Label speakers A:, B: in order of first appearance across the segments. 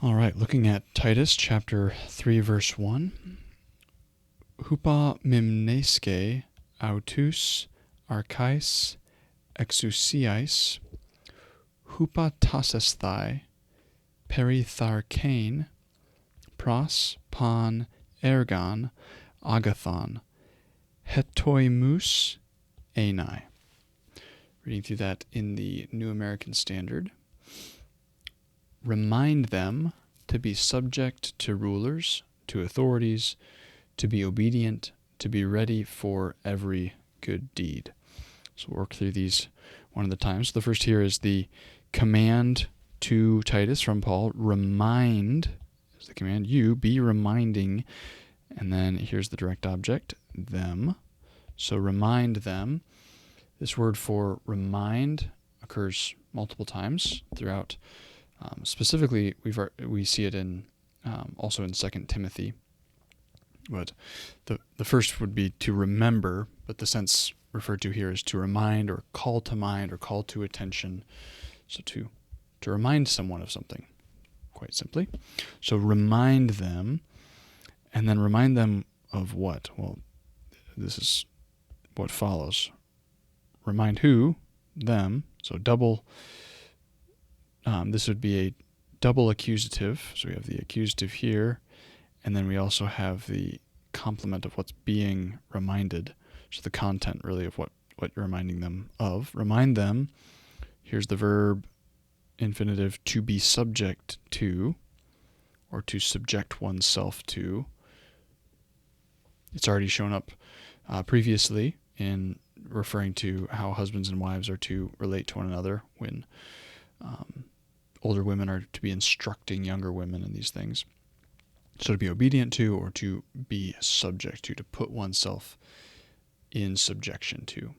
A: All right, looking at Titus chapter 3, verse 1. Hupa mimneske autus archais exousiais hupa tasesthai peritharkein pros pan ergon agathon hetoimus enai. Reading through that in the New American Standard. Remind them to be subject to rulers, to authorities, to be obedient, to be ready for every good deed. So we'll work through these one at a time. So the first here is the command to Titus from Paul. Remind is the command. You be reminding. And then here's the direct object, them. So remind them. This word for remind occurs multiple times throughout. Specifically, we see it in also in 2 Timothy. But the first would be to remember, but the sense referred to here is to remind or call to mind or call to attention. So to remind someone of something, quite simply. So remind them, and then remind them of what? Well, this is what follows. Remind who? Them. So double. This would be a double accusative. So we have the accusative here, and then we also have the complement of what's being reminded. So the content really of what you're reminding them of. Remind them. Here's the verb infinitive, to be subject to, or to subject oneself to. It's already shown up previously in referring to how husbands and wives are to relate to one another when older women are to be instructing younger women in these things. So to be obedient to, or to be subject to put oneself in subjection to.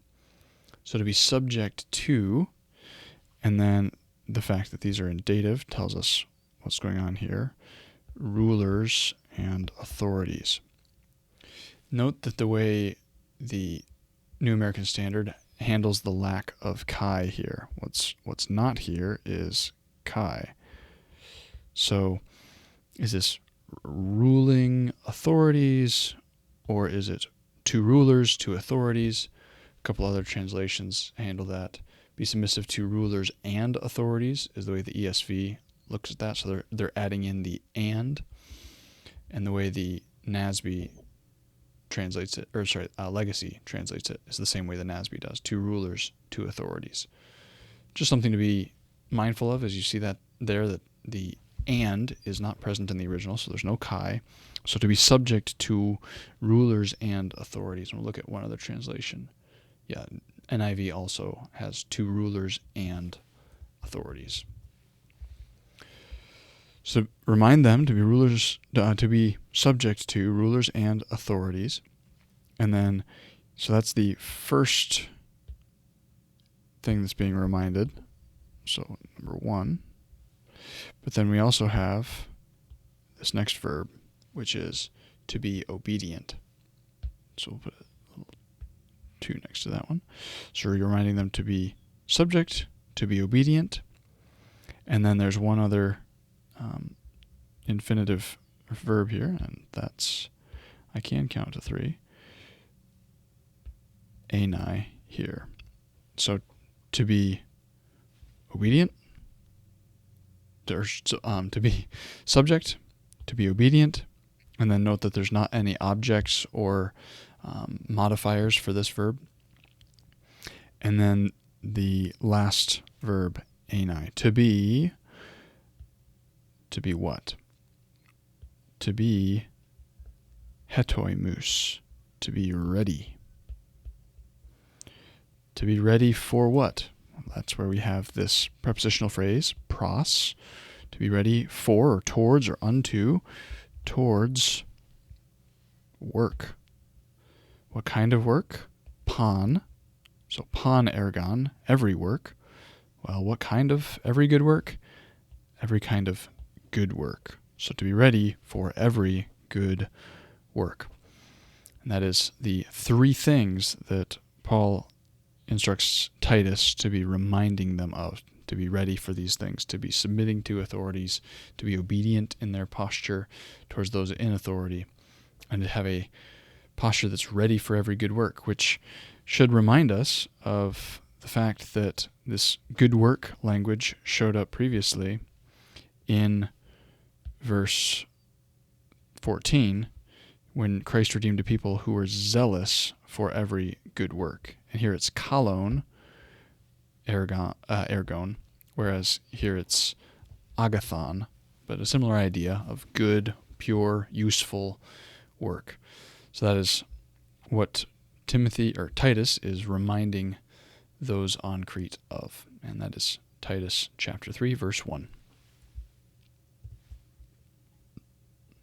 A: So to be subject to, and then the fact that these are in dative tells us what's going on here. Rulers and authorities. Note that the way the New American Standard handles the lack of chi here. What's not here is chi. So is this ruling authorities, or is it to rulers, to authorities? A couple other translations handle that. Be submissive to rulers and authorities is the way the ESV looks at that. So they're adding in the and the way the NASB translates it, Legacy translates it, is the same way the NASB does. To rulers, to authorities. Just something to be mindful of as you see that there, that the and is not present in the original, so there's no chi. So to be subject to rulers and authorities. And we'll look at one other translation. Yeah, NIV also has to rulers and authorities. So remind them to be rulers, to be subject to rulers and authorities. And then, so that's the first thing that's being reminded. So number one. But then we also have this next verb, which is to be obedient. So we'll put a little 2 next to that one. So you're reminding them to be subject, to be obedient. And then there's one other infinitive verb here, and that's, I can count to 3. Enai here. So to be obedient, to be subject, to be obedient, and then note that there's not any objects or modifiers for this verb. And then the last verb, enai, to be what? To be hetoimus, to be ready. To be ready for what? That's where we have this prepositional phrase, pros, to be ready for, or towards, or unto, towards work. What kind of work? Pan. So pan ergon, every work. Well, what kind of every good work? Every kind of good work. So to be ready for every good work. And that is the 3 things that Paul instructs Titus to be reminding them of, to be ready for these things, to be submitting to authorities, to be obedient in their posture towards those in authority, and to have a posture that's ready for every good work, which should remind us of the fact that this good work language showed up previously in verse 14 when Christ redeemed a people who were zealous for every good work. And here it's kalon, ergon, whereas here it's agathon, but a similar idea of good, pure, useful work. So that is what Titus is reminding those on Crete of, and that is Titus chapter 3, verse 1.